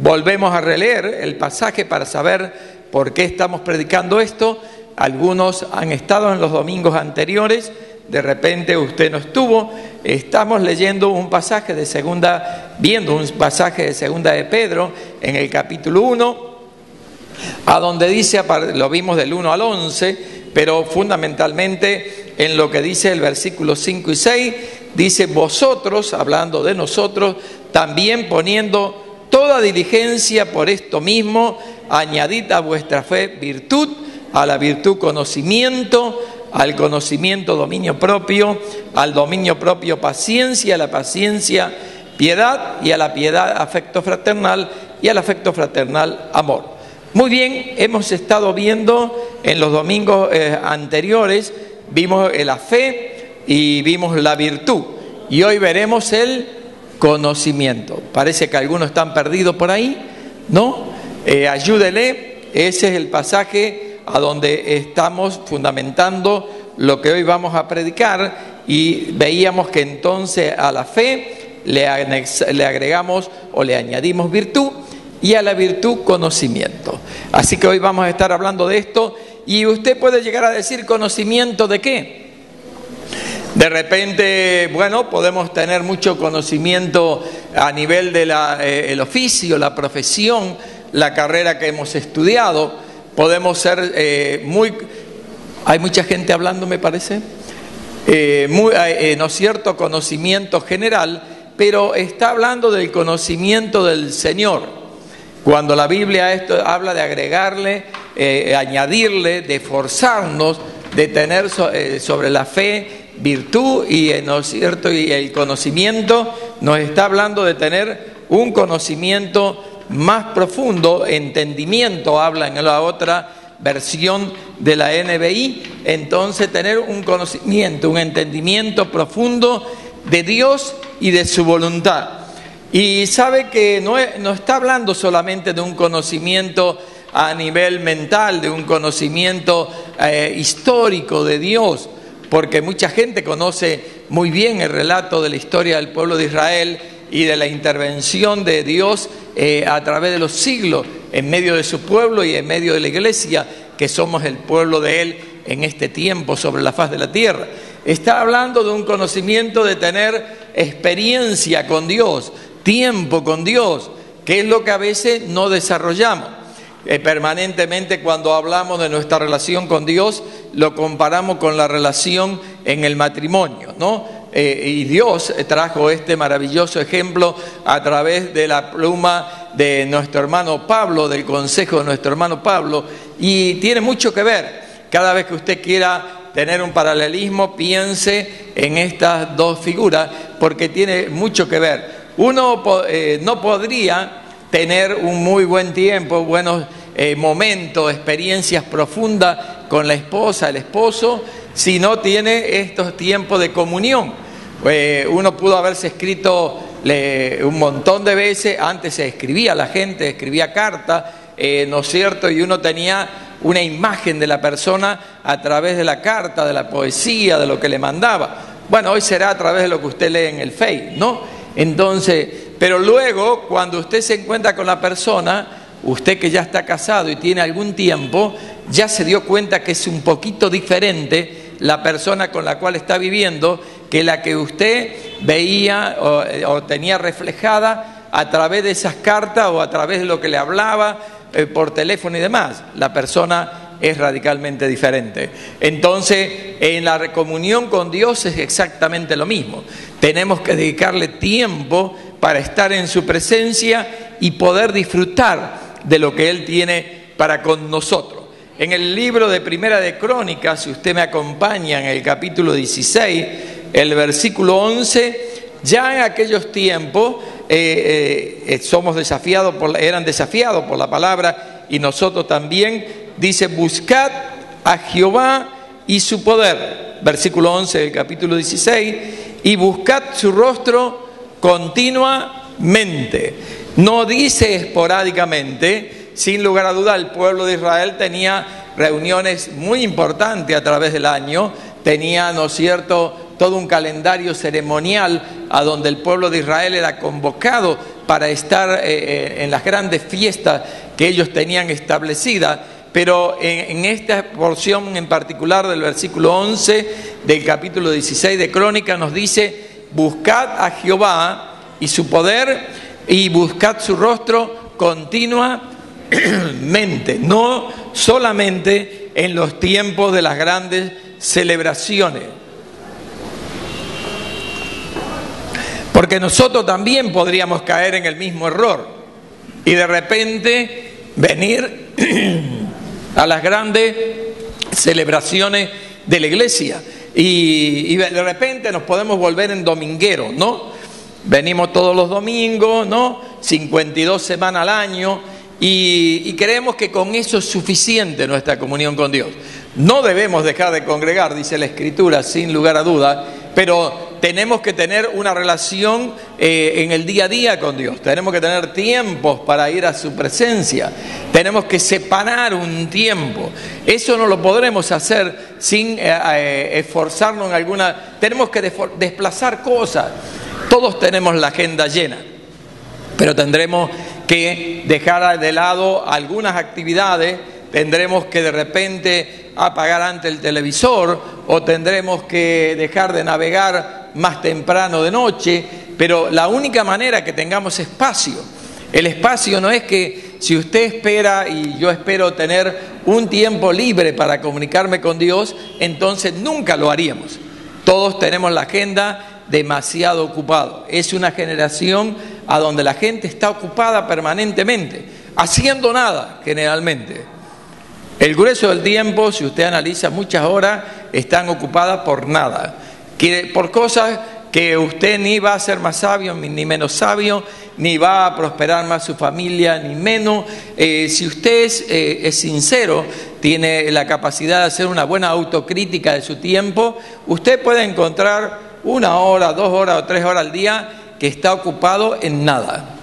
volvemos a releer el pasaje para saber por qué estamos predicando esto. Algunos han estado en los domingos anteriores, de repente usted no estuvo. Estamos leyendo un pasaje de viendo un pasaje de segunda de Pedro en el capítulo 1, a donde dice, lo vimos del 1 al 11, pero fundamentalmente en lo que dice el versículo 5 y 6, dice: vosotros, hablando de nosotros, también poniendo toda diligencia por esto mismo, añadid a vuestra fe virtud, a la virtud conocimiento, al conocimiento dominio propio, al dominio propio paciencia, a la paciencia piedad, y a la piedad afecto fraternal, y al afecto fraternal amor. Muy bien, hemos estado viendo en los domingos anteriores, vimos la fe y vimos la virtud, y hoy veremos el conocimiento. Parece que algunos están perdidos por ahí, ¿no? Ayúdele, ese es el pasaje a donde estamos fundamentando lo que hoy vamos a predicar, y veíamos que entonces a la fe le agregamos o le añadimos virtud, y a la virtud conocimiento. Así que hoy vamos a estar hablando de esto, y usted puede llegar a decir: ¿conocimiento de qué? De repente, bueno, podemos tener mucho conocimiento a nivel de el oficio, la profesión, la carrera que hemos estudiado. Podemos ser hay mucha gente hablando, me parece, ¿no es cierto?, conocimiento general, pero está hablando del conocimiento del Señor. Cuando la Biblia habla de agregarle, añadirle, de forzarnos, de tener sobre la fe virtud y, ¿no es cierto?, y el conocimiento, nos está hablando de tener un conocimiento más profundo, entendimiento, habla en la otra versión de la NBI. Entonces, tener un conocimiento, un entendimiento profundo de Dios y de su voluntad. Y sabe que no está hablando solamente de un conocimiento a nivel mental, de un conocimiento histórico de Dios, porque mucha gente conoce muy bien el relato de la historia del pueblo de Israel y de la intervención de Dios a través de los siglos en medio de su pueblo y en medio de la iglesia, que somos el pueblo de Él en este tiempo sobre la faz de la tierra. Está hablando de un conocimiento de tener experiencia con Dios, tiempo con Dios, que es lo que a veces no desarrollamos. Permanentemente, cuando hablamos de nuestra relación con Dios, lo comparamos con la relación en el matrimonio, ¿no? Y Dios trajo este maravilloso ejemplo a través de la pluma de nuestro hermano Pablo, del consejo de nuestro hermano Pablo, y tiene mucho que ver. Cada vez que usted quiera tener un paralelismo, piense en estas dos figuras, porque tiene mucho que ver. Uno no podría tener un muy buen tiempo, buenos momentos, experiencias profundas con la esposa, el esposo, si no tiene estos tiempos de comunión. Uno pudo haberse escrito un montón de veces, antes se escribía, la gente escribía cartas, ¿no es cierto? Y uno tenía una imagen de la persona a través de la carta, de la poesía, de lo que le mandaba. Bueno, hoy será a través de lo que usted lee en el Face, ¿no? Entonces, pero luego, cuando usted se encuentra con la persona, usted que ya está casado y tiene algún tiempo, ya se dio cuenta que es un poquito diferente la persona con la cual está viviendo que la que usted veía o tenía reflejada a través de esas cartas o a través de lo que le hablaba por teléfono y demás. La persona es radicalmente diferente. Entonces, en la comunión con Dios es exactamente lo mismo. Tenemos que dedicarle tiempo para estar en su presencia y poder disfrutar de lo que Él tiene para con nosotros. En el libro de Primera de Crónicas, si usted me acompaña en el capítulo 16, el versículo 11, ya en aquellos tiempos eran desafiados por la palabra, y nosotros también, dice: buscad a Jehová y su poder, versículo 11 del capítulo 16, y buscad su rostro continuamente. No dice esporádicamente. Sin lugar a duda, el pueblo de Israel tenía reuniones muy importantes a través del año, tenía, ¿no es cierto?, todo un calendario ceremonial a donde el pueblo de Israel era convocado para estar en las grandes fiestas que ellos tenían establecidas. Pero en esta porción en particular del versículo 11 del capítulo 16 de Crónicas nos dice: buscad a Jehová y su poder, y buscad su rostro continuamente, no solamente en los tiempos de las grandes celebraciones. Porque nosotros también podríamos caer en el mismo error y de repente venir a las grandes celebraciones de la iglesia y de repente nos podemos volver en domingueros, ¿no? Venimos todos los domingos, ¿no? 52 semanas al año y creemos que con eso es suficiente nuestra comunión con Dios. No debemos dejar de congregar, dice la Escritura, sin lugar a duda, pero tenemos que tener una relación en el día a día con Dios. Tenemos que tener tiempos para ir a su presencia. Tenemos que separar un tiempo. Eso no lo podremos hacer sin esforzarnos en alguna... Tenemos que desplazar cosas. Todos tenemos la agenda llena, pero tendremos que dejar de lado algunas actividades. Tendremos que de repente apagar antes el televisor o tendremos que dejar de navegar más temprano de noche, pero la única manera que tengamos espacio, el espacio no es que si usted espera y yo espero tener un tiempo libre para comunicarme con Dios, entonces nunca lo haríamos. Todos tenemos la agenda demasiado ocupada. Es una generación a donde la gente está ocupada permanentemente, haciendo nada generalmente. El grueso del tiempo, si usted analiza, muchas horas están ocupadas por nada, por cosas que usted ni va a ser más sabio, ni menos sabio, ni va a prosperar más su familia, ni menos. Si usted es sincero, tiene la capacidad de hacer una buena autocrítica de su tiempo, usted puede encontrar 1 hora, 2 horas o 3 horas al día que está ocupado en nada.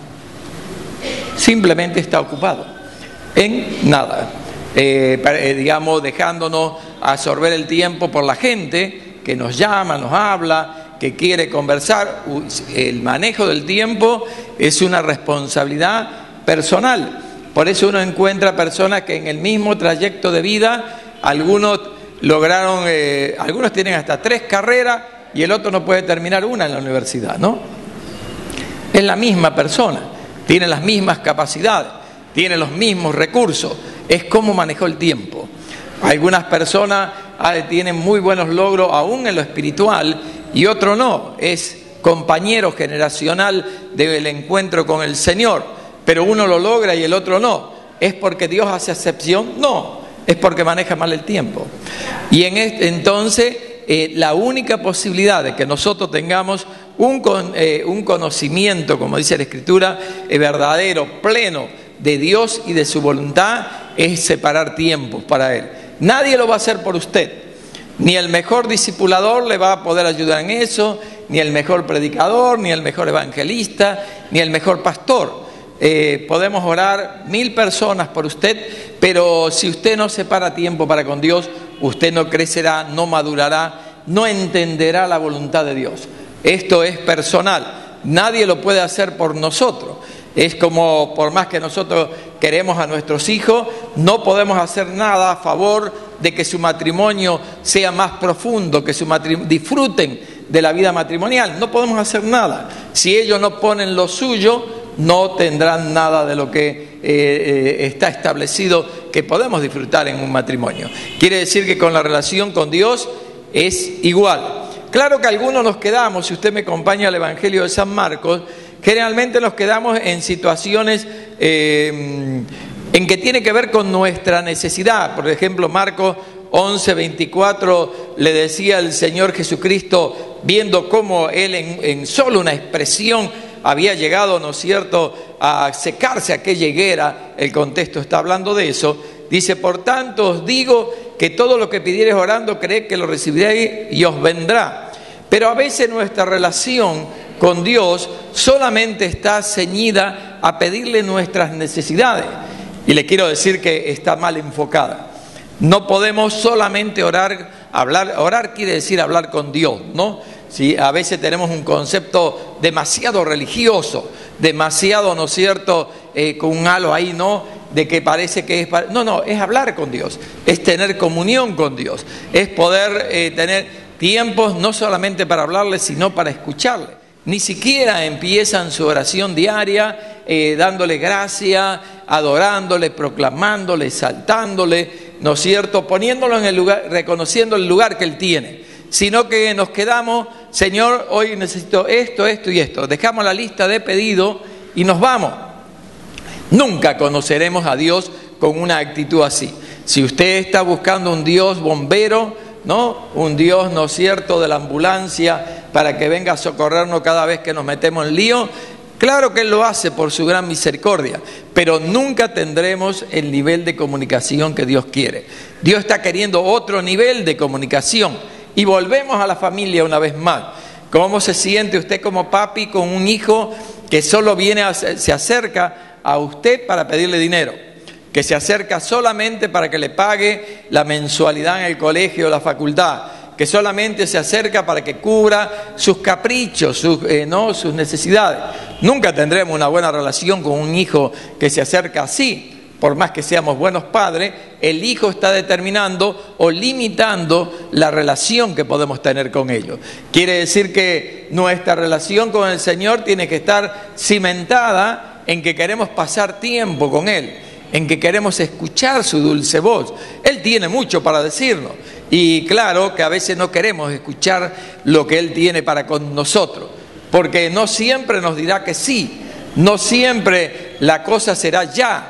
Simplemente está ocupado en nada. Digamos, dejándonos absorber el tiempo por la gente que nos llama, nos habla, que quiere conversar. El manejo del tiempo es una responsabilidad personal. Por eso uno encuentra personas que en el mismo trayecto de vida, algunos lograron, algunos tienen hasta 3 carreras y el otro no puede terminar una en la universidad, ¿no? Es la misma persona, tiene las mismas capacidades, tiene los mismos recursos. Es cómo manejó el tiempo. Algunas personas tienen muy buenos logros aún en lo espiritual y otro no. Es compañero generacional del encuentro con el Señor, pero uno lo logra y el otro no. ¿Es porque Dios hace excepción? No, es porque maneja mal el tiempo. Y entonces la única posibilidad de que nosotros tengamos un conocimiento, como dice la Escritura, verdadero, pleno, de Dios y de su voluntad, es separar tiempos para Él. Nadie lo va a hacer por usted. Ni el mejor discipulador le va a poder ayudar en eso, ni el mejor predicador, ni el mejor evangelista, ni el mejor pastor. Podemos orar 1000 personas por usted, pero si usted no separa tiempo para con Dios, usted no crecerá, no madurará, no entenderá la voluntad de Dios. Esto es personal. Nadie lo puede hacer por nosotros. Es como, por más que nosotros queremos a nuestros hijos, no podemos hacer nada a favor de que su matrimonio sea más profundo, que disfruten de la vida matrimonial. No podemos hacer nada. Si ellos no ponen lo suyo, no tendrán nada de lo que está establecido que podemos disfrutar en un matrimonio. Quiere decir que con la relación con Dios es igual. Claro que algunos nos quedamos, si usted me acompaña al Evangelio de San Marcos, generalmente nos quedamos en situaciones en que tiene que ver con nuestra necesidad. Por ejemplo, Marcos 11:24 le decía el Señor Jesucristo, viendo cómo Él en solo una expresión había llegado, ¿no es cierto?, a secarse aquella higuera. El contexto está hablando de eso. Dice: por tanto os digo que todo lo que pidiereis orando, creed que lo recibiréis y os vendrá. Pero a veces nuestra relación con Dios solamente está ceñida a pedirle nuestras necesidades. Y le quiero decir que está mal enfocada. No podemos solamente orar, orar quiere decir hablar con Dios, ¿no? Sí, a veces tenemos un concepto demasiado religioso. demasiado, ¿no es cierto?, con un halo ahí, ¿no?, de que parece que es... No, es hablar con Dios, es tener comunión con Dios, es poder tener tiempos no solamente para hablarle, sino para escucharle. Ni siquiera empiezan su oración diaria dándole gracia, adorándole, proclamándole, exaltándole, ¿no es cierto?, poniéndolo en el lugar, reconociendo el lugar que Él tiene, sino que nos quedamos, Señor, hoy necesito esto, esto y esto. Dejamos la lista de pedido y nos vamos. Nunca conoceremos a Dios con una actitud así. Si usted está buscando un Dios bombero, ¿no?, un Dios, ¿no es cierto?, de la ambulancia para que venga a socorrernos cada vez que nos metemos en lío, claro que Él lo hace por su gran misericordia, pero nunca tendremos el nivel de comunicación que Dios quiere. Dios está queriendo otro nivel de comunicación. Y volvemos a la familia una vez más. ¿Cómo se siente usted como papi con un hijo que solo se acerca a usted para pedirle dinero? Que se acerca solamente para que le pague la mensualidad en el colegio o la facultad. Que solamente se acerca para que cubra sus caprichos, sus necesidades. Nunca tendremos una buena relación con un hijo que se acerca así. Por más que seamos buenos padres, el hijo está determinando o limitando la relación que podemos tener con ellos. Quiere decir que nuestra relación con el Señor tiene que estar cimentada en que queremos pasar tiempo con Él, en que queremos escuchar su dulce voz. Él tiene mucho para decirnos y claro que a veces no queremos escuchar lo que Él tiene para con nosotros, porque no siempre nos dirá que sí, no siempre la cosa será ya.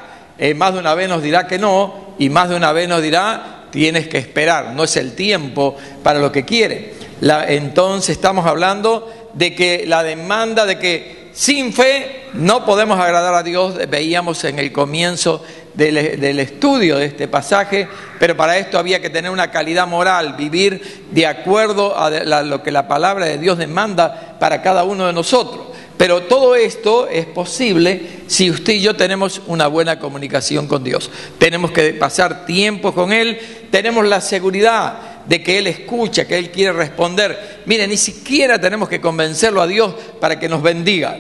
Más de una vez nos dirá que no y más de una vez nos dirá tienes que esperar, no es el tiempo para lo que quiere. Entonces estamos hablando de que la demanda de que sin fe no podemos agradar a Dios, veíamos en el comienzo del estudio de este pasaje, pero para esto había que tener una calidad moral, vivir de acuerdo a lo que la palabra de Dios demanda para cada uno de nosotros. Pero todo esto es posible si usted y yo tenemos una buena comunicación con Dios. Tenemos que pasar tiempo con Él, tenemos la seguridad de que Él escucha, que Él quiere responder. Mire, ni siquiera tenemos que convencerlo a Dios para que nos bendiga,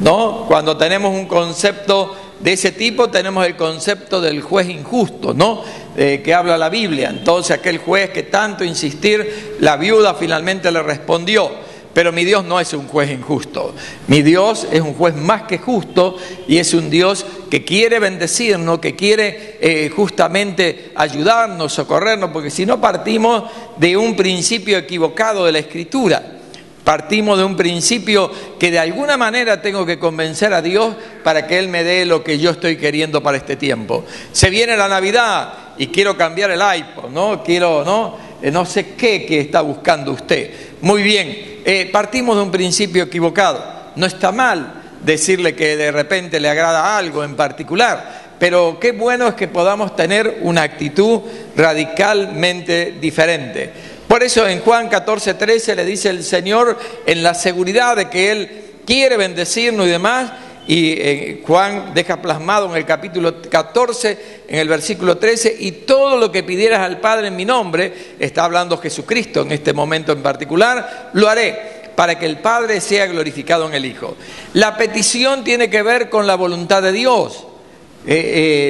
¿no? Cuando tenemos un concepto de ese tipo, tenemos el concepto del juez injusto, ¿no?, que habla la Biblia. Entonces aquel juez que tanto insistir, la viuda finalmente le respondió. Pero mi Dios no es un juez injusto. Mi Dios es un juez más que justo y es un Dios que quiere bendecirnos, que quiere justamente ayudarnos, socorrernos, porque si no partimos de un principio equivocado de la Escritura. Partimos de un principio que de alguna manera tengo que convencer a Dios para que Él me dé lo que yo estoy queriendo para este tiempo. Se viene la Navidad y quiero cambiar el iPod, no sé qué que está buscando usted. Muy bien. Partimos de un principio equivocado. No está mal decirle que de repente le agrada algo en particular, pero qué bueno es que podamos tener una actitud radicalmente diferente. Por eso en Juan 14:13 le dice el Señor en la seguridad de que Él quiere bendecirnos y demás, y Juan deja plasmado en el capítulo 14, en el versículo 13, y todo lo que pidieras al Padre en mi nombre, está hablando Jesucristo en este momento en particular, lo haré para que el Padre sea glorificado en el Hijo. La petición tiene que ver con la voluntad de Dios,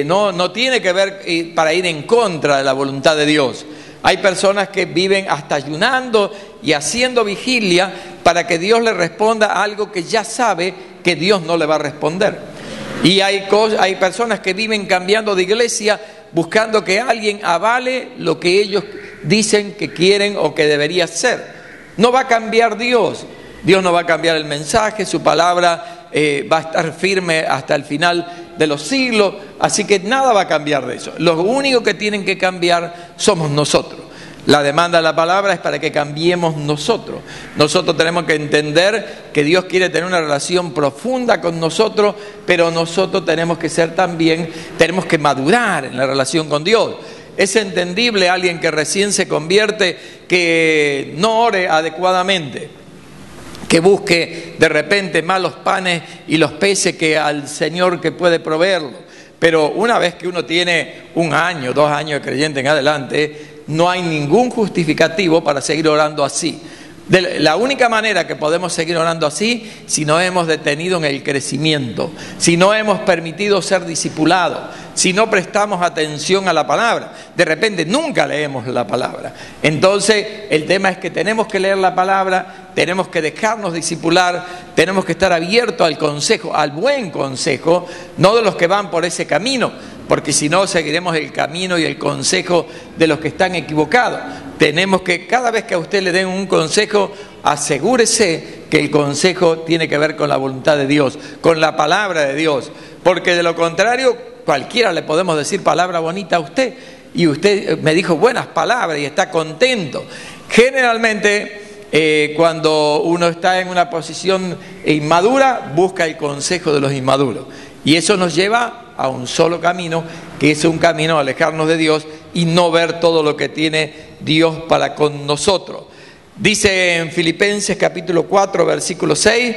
no tiene que ver para ir en contra de la voluntad de Dios. Hay personas que viven hasta ayunando y haciendo vigilia para que Dios le responda algo que ya sabe que Dios no le va a responder. Y hay personas que viven cambiando de iglesia buscando que alguien avale lo que ellos dicen que quieren o que debería ser. No va a cambiar Dios. Dios no va a cambiar el mensaje, su palabra va a estar firme hasta el final de los siglos, así que nada va a cambiar de eso. Lo único que tienen que cambiar somos nosotros. La demanda de la palabra es para que cambiemos nosotros. Nosotros tenemos que entender que Dios quiere tener una relación profunda con nosotros, pero nosotros tenemos que madurar en la relación con Dios. Es entendible alguien que recién se convierte que no ore adecuadamente, que busque de repente más los panes y los peces que al Señor que puede proveerlo. Pero una vez que uno tiene 1 año, 2 años de creyente en adelante, no hay ningún justificativo para seguir orando así. La única manera que podemos seguir orando así, si no hemos detenido en el crecimiento, si no hemos permitido ser discipulados, si no prestamos atención a la palabra. De repente nunca leemos la palabra. Entonces el tema es que tenemos que leer la palabra, tenemos que dejarnos discipular, tenemos que estar abiertos al consejo, al buen consejo, no de los que van por ese camino, porque si no seguiremos el camino y el consejo de los que están equivocados. Tenemos que, cada vez que a usted le den un consejo, asegúrese que el consejo tiene que ver con la voluntad de Dios, con la palabra de Dios, porque de lo contrario, cualquiera le podemos decir palabra bonita a usted, y usted me dijo buenas palabras y está contento. Generalmente, cuando uno está en una posición inmadura, busca el consejo de los inmaduros, y eso nos lleva a un solo camino, que es un camino a alejarnos de Dios y no ver todo lo que tiene Dios para con nosotros. Dice en Filipenses capítulo 4, versículo 6,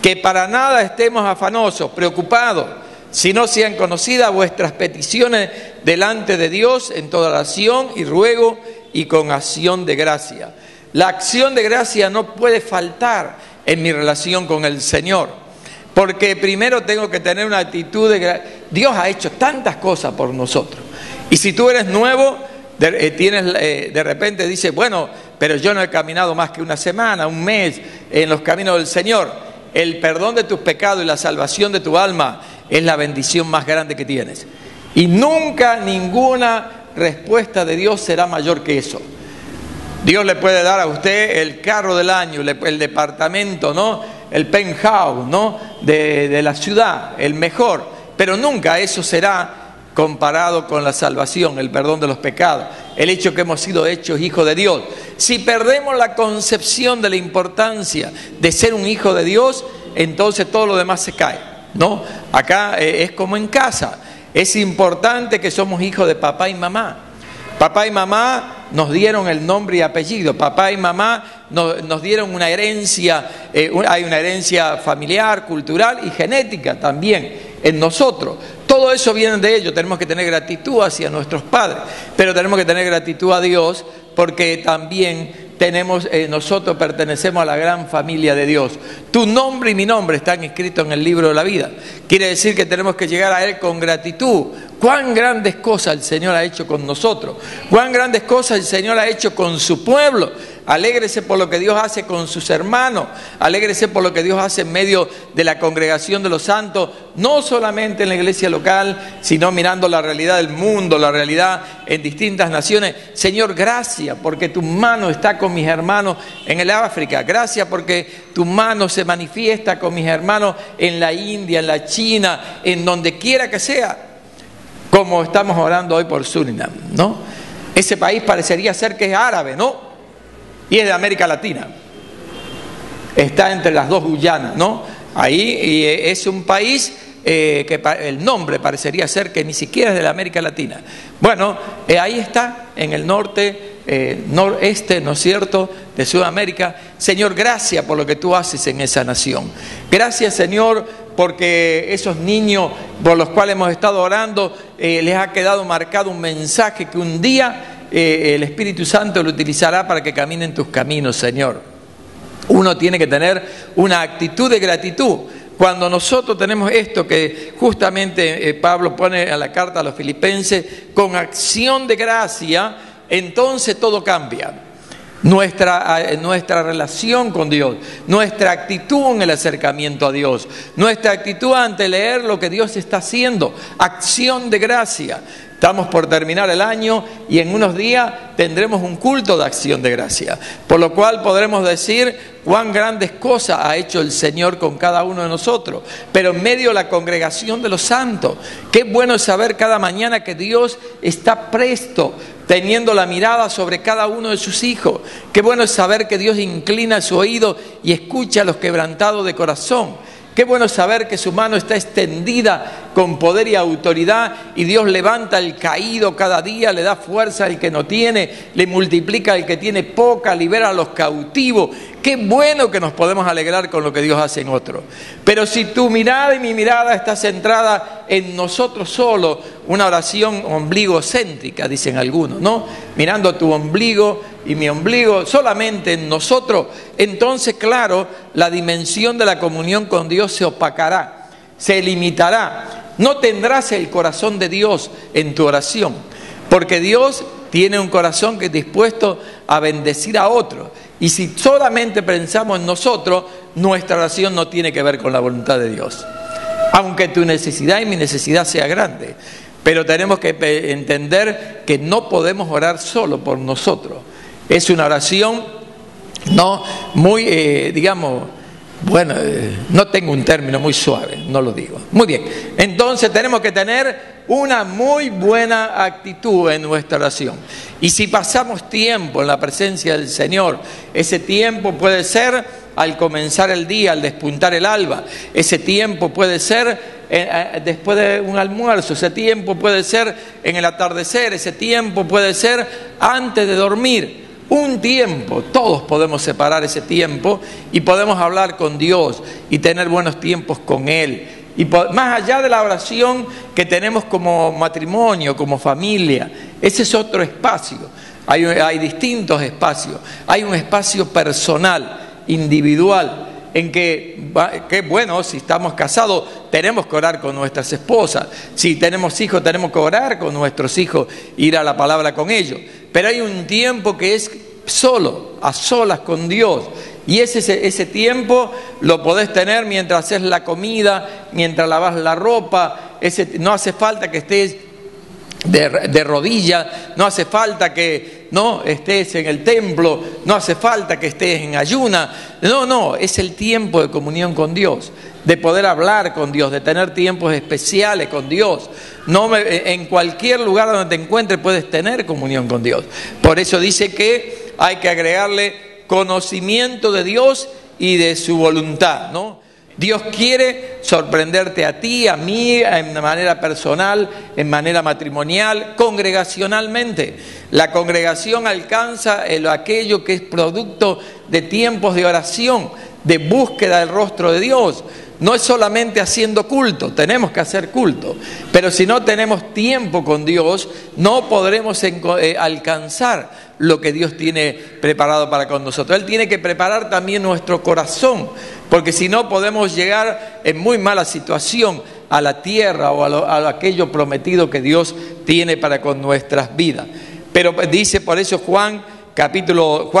que para nada estemos afanosos, preocupados, si no sean conocidas vuestras peticiones delante de Dios en toda oración y ruego y con acción de gracia. La acción de gracia no puede faltar en mi relación con el Señor. Porque primero tengo que tener una actitud de Dios ha hecho tantas cosas por nosotros. Y si tú eres nuevo, de repente dices, bueno, pero yo no he caminado más que una semana, un mes en los caminos del Señor. El perdón de tus pecados y la salvación de tu alma es la bendición más grande que tienes. Y nunca ninguna respuesta de Dios será mayor que eso. Dios le puede dar a usted el carro del año, el departamento, ¿no? El penthouse, ¿no? de la ciudad, el mejor, pero nunca eso será comparado con la salvación, el perdón de los pecados, el hecho que hemos sido hechos hijos de Dios. Si perdemos la concepción de la importancia de ser un hijo de Dios, entonces todo lo demás se cae, ¿no? Acá es como en casa, es importante que somos hijos de papá y mamá. Papá y mamá nos dieron el nombre y apellido. Papá y mamá nos dieron una herencia, hay una herencia familiar, cultural y genética también en nosotros. Todo eso viene de ellos. Tenemos que tener gratitud hacia nuestros padres, pero tenemos que tener gratitud a Dios porque también nosotros pertenecemos a la gran familia de Dios. Tu nombre y mi nombre están escritos en el libro de la vida. Quiere decir que tenemos que llegar a Él con gratitud. Cuán grandes cosas el Señor ha hecho con nosotros, cuán grandes cosas el Señor ha hecho con su pueblo. Alégrese por lo que Dios hace con sus hermanos, alégrese por lo que Dios hace en medio de la congregación de los santos, no solamente en la iglesia local, sino mirando la realidad del mundo, la realidad en distintas naciones. Señor, gracias porque tu mano está con mis hermanos en el África, gracias porque tu mano se manifiesta con mis hermanos en la India, en la China, en donde quiera que sea. Como estamos orando hoy por Surinam, ¿no? Ese país parecería ser que es árabe, ¿no? Y es de América Latina. Está entre las dos Guyanas, ¿no? Ahí y es un país que el nombre parecería ser que ni siquiera es de la América Latina. Bueno, ahí está, en el norte, noreste, ¿no es cierto?, de Sudamérica. Señor, gracias por lo que tú haces en esa nación. Gracias, Señor, porque esos niños por los cuales hemos estado orando, les ha quedado marcado un mensaje que un día el Espíritu Santo lo utilizará para que caminen tus caminos, Señor. Uno tiene que tener una actitud de gratitud. Cuando nosotros tenemos esto que justamente Pablo pone a la carta a los filipenses, con acción de gracia, entonces todo cambia. Nuestra relación con Dios, nuestra actitud en el acercamiento a Dios, nuestra actitud ante leer lo que Dios está haciendo, acción de gracia. Estamos por terminar el año y en unos días tendremos un culto de acción de gracia, por lo cual podremos decir cuán grandes cosas ha hecho el Señor con cada uno de nosotros, pero en medio de la congregación de los santos. Qué bueno es saber cada mañana que Dios está presto, teniendo la mirada sobre cada uno de sus hijos. Qué bueno es saber que Dios inclina su oído y escucha a los quebrantados de corazón. Qué bueno saber que su mano está extendida con poder y autoridad y Dios levanta al caído cada día, le da fuerza al que no tiene, le multiplica al que tiene poca, libera a los cautivos. qué bueno que nos podemos alegrar con lo que Dios hace en otro. Pero si tu mirada y mi mirada está centrada en nosotros solo, una oración ombligocéntrica, dicen algunos, ¿no? Mirando tu ombligo y mi ombligo solamente en nosotros, entonces, claro, la dimensión de la comunión con Dios se opacará, se limitará. No tendrás el corazón de Dios en tu oración, porque Dios tiene un corazón que es dispuesto a bendecir a otro. Y si solamente pensamos en nosotros, nuestra oración no tiene que ver con la voluntad de Dios. Aunque tu necesidad y mi necesidad sea grande. Pero tenemos que entender que no podemos orar solo por nosotros. Es una oración no muy, no tengo un término muy suave, no lo digo. Muy bien, entonces tenemos que tener una muy buena actitud en nuestra oración. Y si pasamos tiempo en la presencia del Señor, ese tiempo puede ser al comenzar el día, al despuntar el alba, ese tiempo puede ser después de un almuerzo, ese tiempo puede ser en el atardecer, ese tiempo puede ser antes de dormir. Un tiempo, todos podemos separar ese tiempo y podemos hablar con Dios y tener buenos tiempos con Él. Y más allá de la oración que tenemos como matrimonio, como familia, ese es otro espacio. Hay distintos espacios. Hay un espacio personal, individual, en que bueno, si estamos casados tenemos que orar con nuestras esposas, si tenemos hijos tenemos que orar con nuestros hijos, ir a la palabra con ellos, pero hay un tiempo que es solo, a solas con Dios, y ese tiempo lo podés tener mientras haces la comida, mientras lavas la ropa, no hace falta que estés de rodillas, no hace falta que no estés en el templo, no hace falta que estés en ayuna, no, es el tiempo de comunión con Dios, de poder hablar con Dios, de tener tiempos especiales con Dios. En cualquier lugar donde te encuentres puedes tener comunión con Dios. Por eso dice que hay que agregarle conocimiento de Dios y de su voluntad, ¿no? Dios quiere sorprenderte a ti, a mí, en manera personal, en manera matrimonial, congregacionalmente. La congregación alcanza aquello que es producto de tiempos de oración, de búsqueda del rostro de Dios. No es solamente haciendo culto, tenemos que hacer culto, pero si no tenemos tiempo con Dios, no podremos alcanzar lo que Dios tiene preparado para con nosotros. Él tiene que preparar también nuestro corazón, porque si no podemos llegar en muy mala situación a la tierra o a aquello prometido que Dios tiene para con nuestras vidas. Pero dice, por eso Juan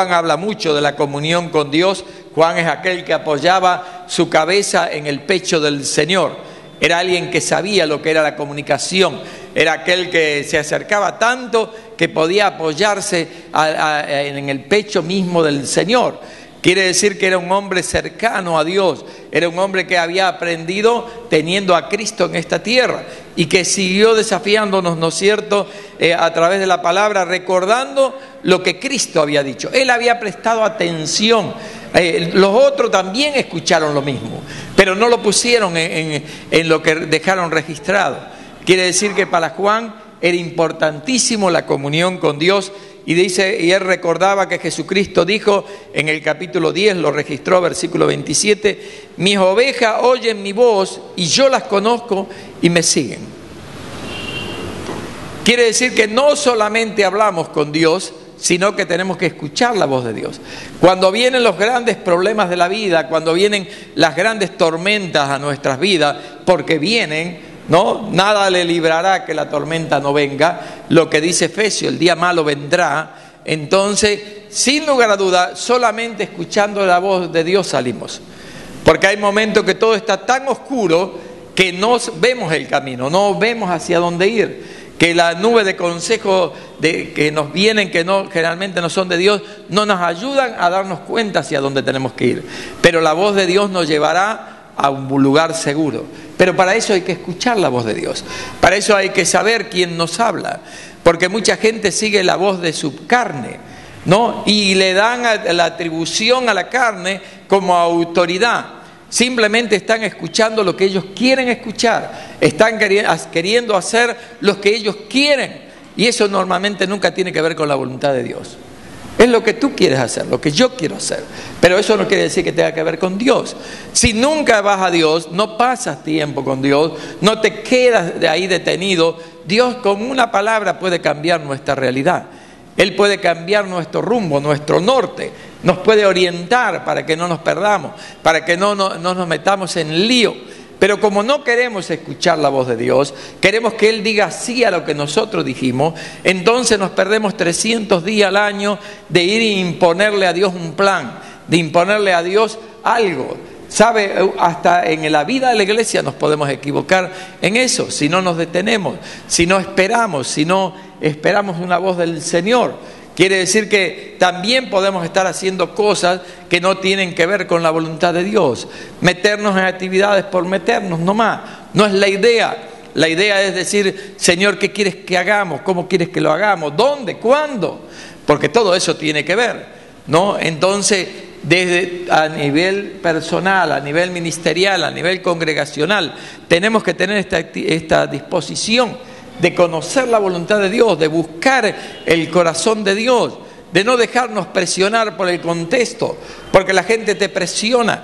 habla mucho de la comunión con Dios. Juan es aquel que apoyaba su cabeza en el pecho del Señor. Era alguien que sabía lo que era la comunicación. Era aquel que se acercaba tanto que podía apoyarse en el pecho mismo del Señor. Quiere decir que era un hombre cercano a Dios, era un hombre que había aprendido teniendo a Cristo en esta tierra y que siguió desafiándonos, ¿no es cierto?, a través de la palabra, recordando lo que Cristo había dicho. Él había prestado atención, los otros también escucharon lo mismo, pero no lo pusieron en lo que dejaron registrado. Quiere decir que para Juan era importantísimo la comunión con Dios. Y él recordaba que Jesucristo dijo en el capítulo 10, lo registró, versículo 27, mis ovejas oyen mi voz y yo las conozco y me siguen. Quiere decir que no solamente hablamos con Dios, sino que tenemos que escuchar la voz de Dios. Cuando vienen los grandes problemas de la vida, cuando vienen las grandes tormentas a nuestras vidas, porque vienen, ¿no? Nada le librará que la tormenta no venga, lo que dice Efesios, el día malo vendrá. Entonces, sin lugar a duda, solamente escuchando la voz de Dios salimos, porque hay momentos que todo está tan oscuro que no vemos el camino, no vemos hacia dónde ir, que la nube de consejos que nos vienen, que generalmente no son de Dios, no nos ayudan a darnos cuenta hacia dónde tenemos que ir, pero la voz de Dios nos llevará a un lugar seguro. Pero para eso hay que escuchar la voz de Dios, para eso hay que saber quién nos habla, porque mucha gente sigue la voz de su carne, ¿no? Y le dan la atribución a la carne como autoridad. Simplemente están escuchando lo que ellos quieren escuchar, están queriendo hacer lo que ellos quieren, y eso normalmente nunca tiene que ver con la voluntad de Dios. Es lo que tú quieres hacer, lo que yo quiero hacer. Pero eso no quiere decir que tenga que ver con Dios. Si nunca vas a Dios, no pasas tiempo con Dios, no te quedas de ahí detenido, Dios con una palabra puede cambiar nuestra realidad. Él puede cambiar nuestro rumbo, nuestro norte. Nos puede orientar para que no nos perdamos, para que no nos metamos en lío. Pero como no queremos escuchar la voz de Dios, queremos que Él diga sí a lo que nosotros dijimos, entonces nos perdemos 300 días al año de ir e imponerle a Dios un plan, de imponerle a Dios algo. ¿Sabe? Hasta en la vida de la iglesia nos podemos equivocar en eso, si no nos detenemos, si no esperamos una voz del Señor. Quiere decir que también podemos estar haciendo cosas que no tienen que ver con la voluntad de Dios. Meternos en actividades por meternos nomás. No es la idea. La idea es decir, Señor, ¿qué quieres que hagamos? ¿Cómo quieres que lo hagamos? ¿Dónde? ¿Cuándo? Porque todo eso tiene que ver, ¿no? Entonces, desde a nivel personal, a nivel ministerial, a nivel congregacional, tenemos que tener esta disposición de conocer la voluntad de Dios, de buscar el corazón de Dios, de no dejarnos presionar por el contexto, porque la gente te presiona,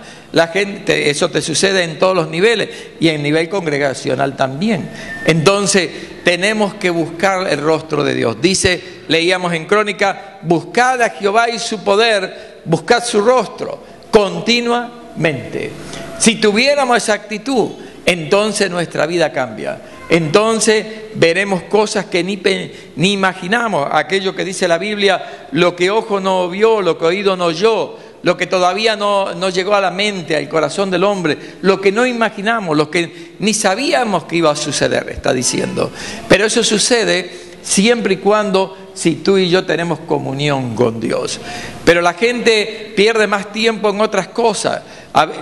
eso te sucede en todos los niveles y en nivel congregacional también. Entonces tenemos que buscar el rostro de Dios. Dice, leíamos en Crónica, buscad a Jehová y su poder, buscad su rostro continuamente. Si tuviéramos esa actitud, entonces nuestra vida cambia. Entonces veremos cosas que ni imaginamos. Aquello que dice la Biblia, lo que ojo no vio, lo que oído no oyó, lo que todavía no llegó a la mente, al corazón del hombre, lo que no imaginamos, lo que ni sabíamos que iba a suceder, está diciendo. Pero eso sucede siempre y cuando, si tú y yo tenemos comunión con Dios. Pero la gente pierde más tiempo en otras cosas.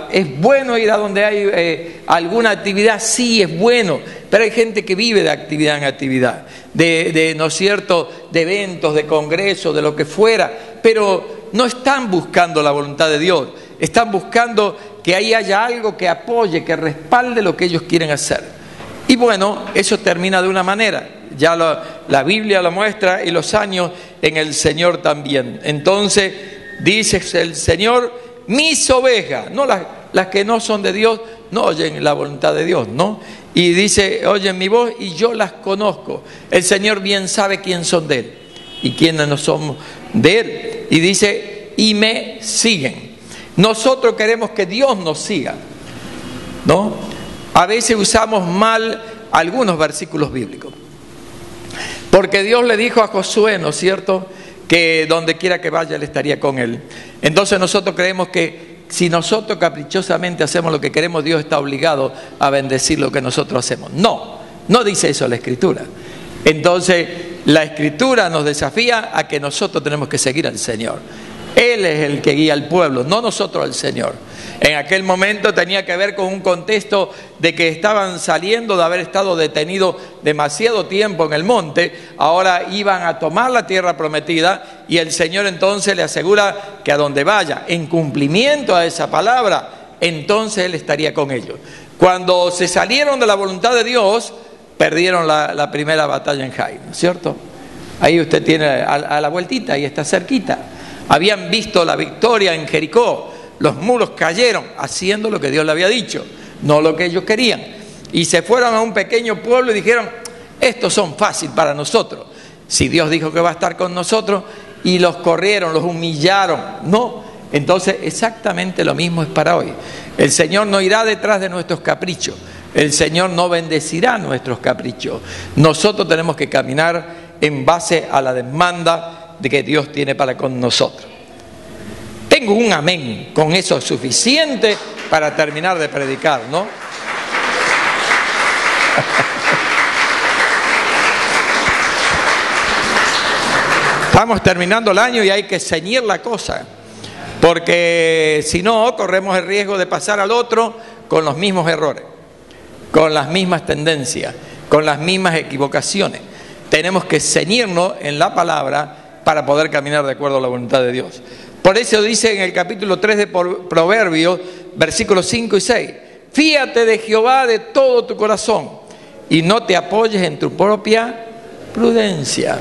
Es bueno ir a donde hay alguna actividad, sí, es bueno, pero hay gente que vive de actividad en actividad, ¿no es cierto?, de eventos, de congresos, de lo que fuera, pero no están buscando la voluntad de Dios, están buscando que ahí haya algo que apoye, que respalde lo que ellos quieren hacer. Y bueno, eso termina de una manera, ya la Biblia lo muestra y los años en el Señor también. Entonces, dice el Señor, mis ovejas, no las que no son de Dios, no oyen la voluntad de Dios, ¿no? Y dice, oyen mi voz y yo las conozco. El Señor bien sabe quién son de Él y quiénes no somos de Él. Y dice, y me siguen. Nosotros queremos que Dios nos siga, ¿no? A veces usamos mal algunos versículos bíblicos. Porque Dios le dijo a Josué, ¿no es cierto?, que donde quiera que vaya Él estaría con él. Entonces nosotros creemos que si nosotros caprichosamente hacemos lo que queremos, Dios está obligado a bendecir lo que nosotros hacemos. No dice eso la Escritura. Entonces la Escritura nos desafía a que nosotros tenemos que seguir al Señor. Él es el que guía al pueblo, no nosotros al Señor. En aquel momento tenía que ver con un contexto de que estaban saliendo de haber estado detenidos demasiado tiempo en el monte, ahora iban a tomar la tierra prometida y el Señor entonces le asegura que a donde vaya, en cumplimiento a esa palabra, entonces Él estaría con ellos. Cuando se salieron de la voluntad de Dios, perdieron la primera batalla en Jai, ¿no es cierto? Ahí usted tiene a la vueltita, ahí está cerquita. Habían visto la victoria en Jericó, los muros cayeron haciendo lo que Dios le había dicho, no lo que ellos querían. Y se fueron a un pequeño pueblo y dijeron, estos son fáciles para nosotros, si Dios dijo que va a estar con nosotros, y los corrieron, los humillaron, no. Entonces exactamente lo mismo es para hoy. El Señor no irá detrás de nuestros caprichos, el Señor no bendecirá nuestros caprichos. Nosotros tenemos que caminar en base a la demanda de que Dios tiene para con nosotros. Tengo un amén, con eso es suficiente para terminar de predicar, ¿no? Estamos terminando el año y hay que ceñir la cosa, porque si no, corremos el riesgo de pasar al otro con los mismos errores, con las mismas tendencias, con las mismas equivocaciones. Tenemos que ceñirnos en la palabra para poder caminar de acuerdo a la voluntad de Dios. Por eso dice en el capítulo 3 de Proverbios, versículos 5 y 6, fíate de Jehová de todo tu corazón y no te apoyes en tu propia prudencia.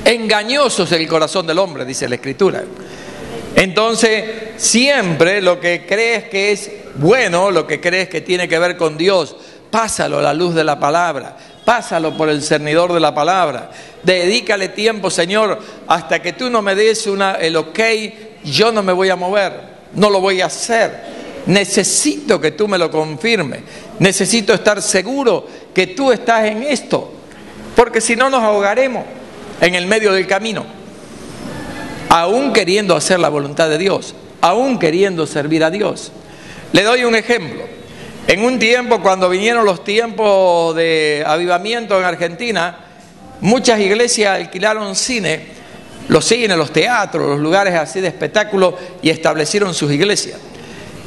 Engañoso es el corazón del hombre, dice la Escritura. Entonces, siempre lo que crees que es bueno, lo que crees que tiene que ver con Dios, pásalo a la luz de la palabra, pásalo por el cernidor de la palabra. Dedícale tiempo, Señor, hasta que tú no me des el ok, yo no me voy a mover, no lo voy a hacer. Necesito que tú me lo confirmes, necesito estar seguro que tú estás en esto, porque si no nos ahogaremos en el medio del camino, aún queriendo hacer la voluntad de Dios, aún queriendo servir a Dios. Le doy un ejemplo. En un tiempo, cuando vinieron los tiempos de avivamiento en Argentina, muchas iglesias alquilaron cines, los teatros, los lugares así de espectáculo, y establecieron sus iglesias.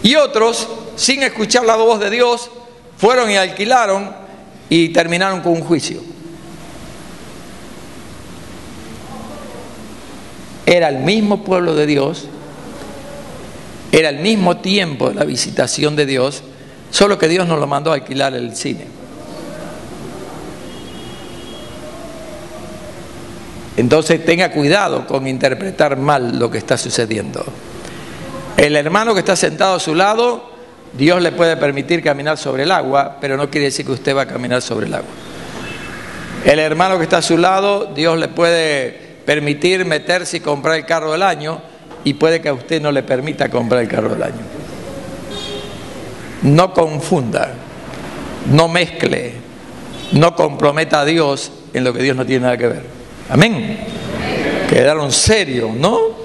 Y otros, sin escuchar la voz de Dios, fueron y alquilaron y terminaron con un juicio. Era el mismo pueblo de Dios, era el mismo tiempo de la visitación de Dios, solo que Dios nos lo mandó a alquilar el cine. Entonces tenga cuidado con interpretar mal lo que está sucediendo. El hermano que está sentado a su lado, Dios le puede permitir caminar sobre el agua, pero no quiere decir que usted va a caminar sobre el agua. El hermano que está a su lado, Dios le puede permitir meterse y comprar el carro del año, y puede que a usted no le permita comprar el carro del año. No confunda, no mezcle, no comprometa a Dios en lo que Dios no tiene nada que ver. Amén. Quedaron serios, ¿no?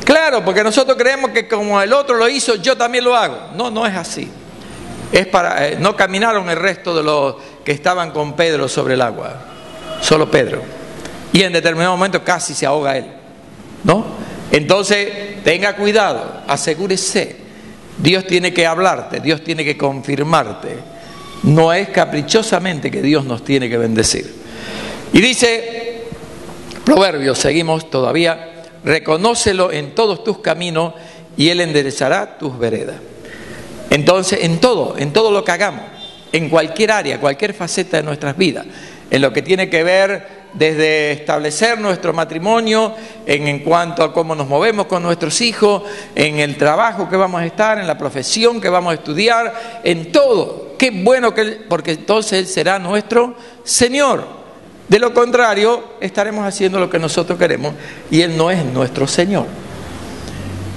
Claro, porque nosotros creemos que como el otro lo hizo, yo también lo hago. No, no es así. No caminaron el resto de los que estaban con Pedro sobre el agua, solo Pedro. Y en determinado momento casi se ahoga él, ¿no? Entonces, tenga cuidado, asegúrese. Dios tiene que hablarte, Dios tiene que confirmarte. No es caprichosamente que Dios nos tiene que bendecir. Y dice, Proverbios, seguimos todavía, reconócelo en todos tus caminos y Él enderezará tus veredas. Entonces, en todo lo que hagamos, en cualquier área, cualquier faceta de nuestras vidas, en lo que tiene que ver desde establecer nuestro matrimonio, en cuanto a cómo nos movemos con nuestros hijos, en el trabajo que vamos a estar, en la profesión que vamos a estudiar, en todo. Qué bueno que Él, porque entonces Él será nuestro Señor. De lo contrario, estaremos haciendo lo que nosotros queremos y Él no es nuestro Señor.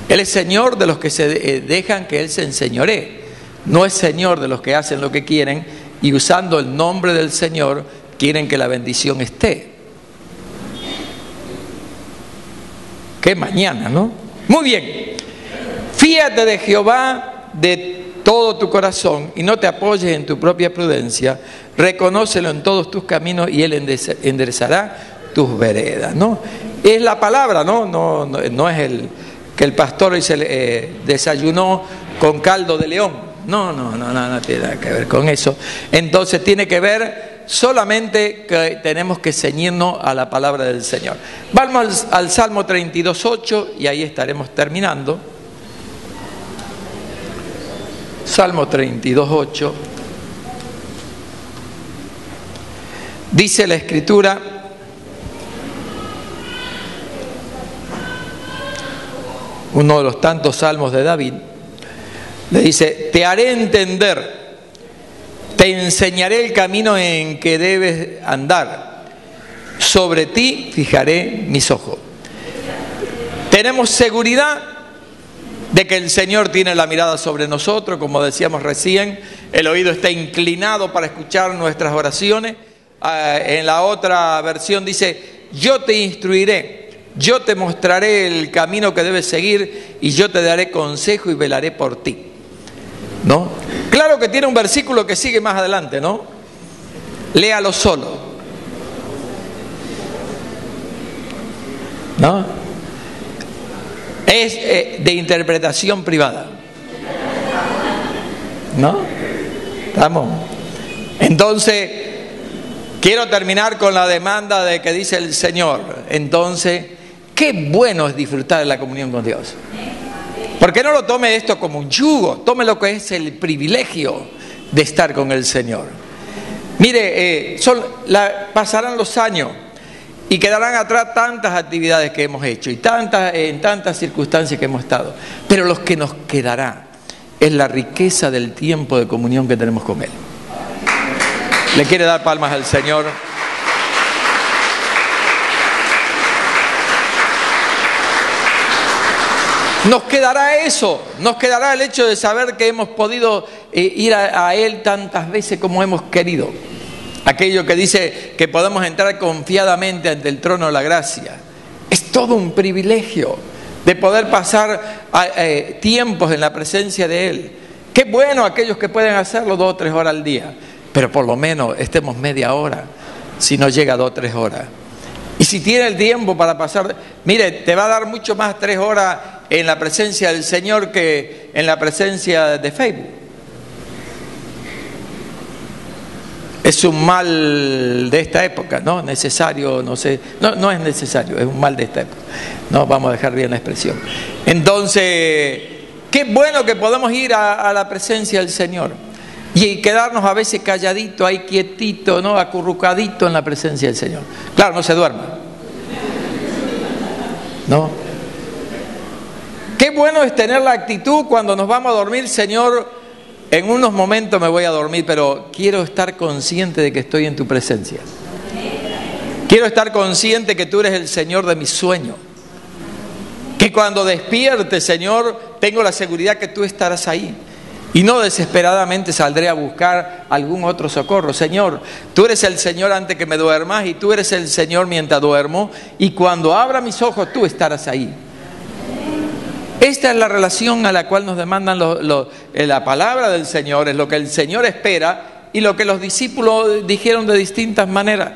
Él es Señor de los que se dejan que Él se enseñoree. No es Señor de los que hacen lo que quieren y usando el nombre del Señor quieren que la bendición esté. Qué mañana, ¿no? Muy bien. Fíate de Jehová de todo tu corazón y no te apoyes en tu propia prudencia. Reconócelo en todos tus caminos y Él enderezará tus veredas, ¿no? Es la palabra, ¿no? No es que el pastor desayunó con caldo de león. No tiene nada que ver con eso. Entonces tiene que ver solamente que tenemos que ceñirnos a la palabra del Señor. Vamos al Salmo 32:8 y ahí estaremos terminando. Salmo 32:8. Dice la Escritura: uno de los tantos salmos de David, le dice: te haré entender, te enseñaré el camino en que debes andar, sobre ti fijaré mis ojos. Tenemos seguridad de que el Señor tiene la mirada sobre nosotros, como decíamos recién, el oído está inclinado para escuchar nuestras oraciones. En la otra versión dice: yo te instruiré, yo te mostraré el camino que debes seguir y yo te daré consejo y velaré por ti, ¿no? Claro que tiene un versículo que sigue más adelante, ¿no? Léalo solo, ¿no? Es de interpretación privada, ¿no? ¿Estamos? Entonces, quiero terminar con la demanda de que dice el Señor. Entonces, qué bueno es disfrutar de la comunión con Dios. ¿Por qué no lo tome esto como un yugo? Tome lo que es el privilegio de estar con el Señor. Mire, pasarán los años Y quedarán atrás tantas actividades que hemos hecho y en tantas circunstancias que hemos estado. Pero lo que nos quedará es la riqueza del tiempo de comunión que tenemos con Él. ¿Le quiere dar palmas al Señor? Nos quedará eso, nos quedará el hecho de saber que hemos podido ir a Él tantas veces como hemos querido. Aquello que dice que podemos entrar confiadamente ante el trono de la gracia. Es todo un privilegio de poder pasar tiempos en la presencia de Él. Qué bueno aquellos que pueden hacerlo 2 o 3 horas al día, pero por lo menos estemos media hora, si no llega a 2 o 3 horas. Y si tiene el tiempo para pasar, mire, te va a dar mucho más 3 horas en la presencia del Señor que en la presencia de Facebook. Es un mal de esta época, ¿no? Necesario, no sé, no es necesario, es un mal de esta época. No, vamos a dejar bien la expresión. Entonces, qué bueno que podemos ir a la presencia del Señor y quedarnos a veces calladitos, ahí quietitos, ¿no? Acurrucaditos en la presencia del Señor. Claro, no se duerma, ¿no? Qué bueno es tener la actitud cuando nos vamos a dormir, Señor. En unos momentos me voy a dormir, pero quiero estar consciente de que estoy en tu presencia. Quiero estar consciente que tú eres el Señor de mis sueños. Que cuando despierte, Señor, tengo la seguridad que tú estarás ahí. Y no desesperadamente saldré a buscar algún otro socorro. Señor, tú eres el Señor antes que me duermas y tú eres el Señor mientras duermo. Y cuando abra mis ojos, tú estarás ahí. Esta es la relación a la cual nos demandan la palabra del Señor, es lo que el Señor espera y lo que los discípulos dijeron de distintas maneras.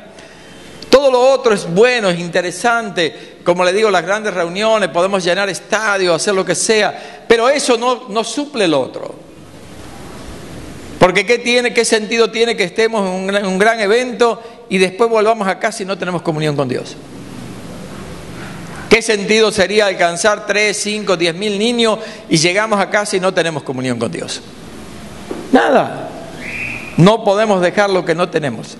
Todo lo otro es bueno, es interesante, como le digo, las grandes reuniones, podemos llenar estadios, hacer lo que sea, pero eso no suple lo otro. Porque ¿qué sentido tiene que estemos en un gran evento y después volvamos a casa y no tenemos comunión con Dios? ¿Qué sentido sería alcanzar 3, 5, 10 mil niños y llegamos a casa y no tenemos comunión con Dios? Nada. No podemos dejar lo que no tenemos.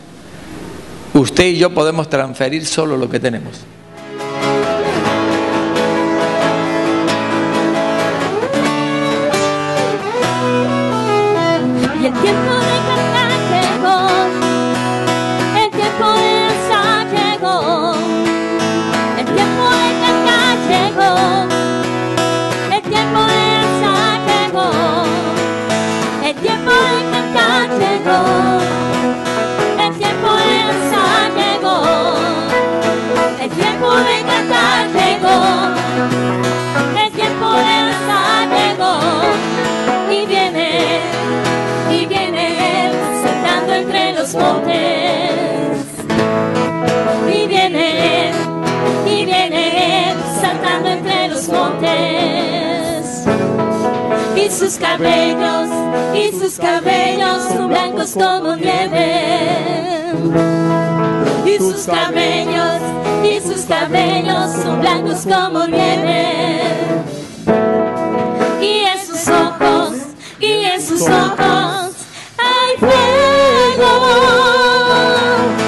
Usted y yo podemos transferir solo lo que tenemos. Y el tiempo de cantar llegó, el tiempo de danzar llegó, el tiempo de cantar llegó, el tiempo de danzar llegó, el tiempo de cantar llegó, el tiempo de danzar llegó, el tiempo de cantar llegó, el tiempo de danzar llegó, y viene Él saltando entre los montes, y viene Él saltando entre los montes, y sus cabellos son blancos como nieve, y sus cabellos son blancos como nieve, y en sus ojos hay fuego,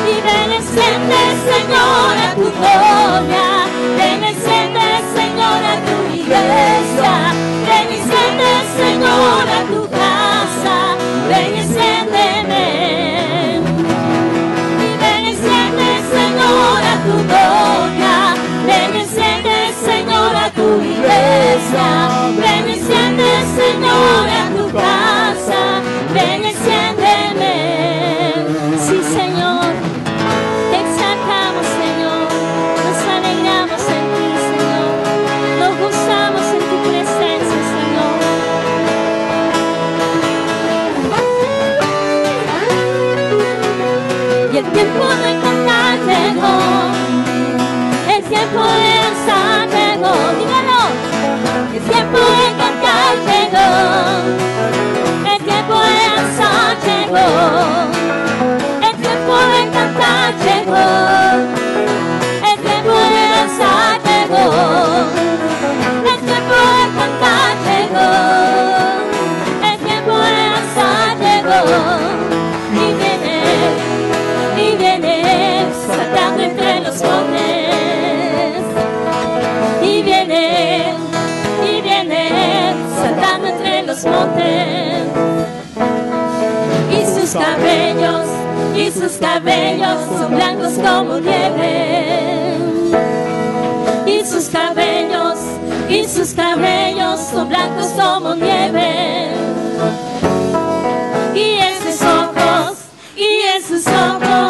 y ven enciende, Señor, a tu gloria, ven enciende, Señor, a tu iglesia, ven enciende, Señor, a tu casa, ven enciéndeme, y ven enciende, Señor, a tu gloria, ven enciende, Señor, a tu iglesia, ven enciende, Señor, a tu casa, ven enciéndeme. Sí, Señor, te exaltamos, Señor, nos alegramos en ti, Señor, nos gozamos en tu presencia, Señor. Y el tiempo de cantar llegó, el tiempo de danzar llegó, dígalo, el tiempo de cantar llegó, el tiempo de danzar llegó, el tiempo de cantar llegó, el tiempo de danzar llegó, el tiempo de cantar llegó, el tiempo de danzar llegó, y viene saltando entre los montes. sus cabellos son blancos como nieve. Y sus cabellos son blancos como nieve. Y en sus ojos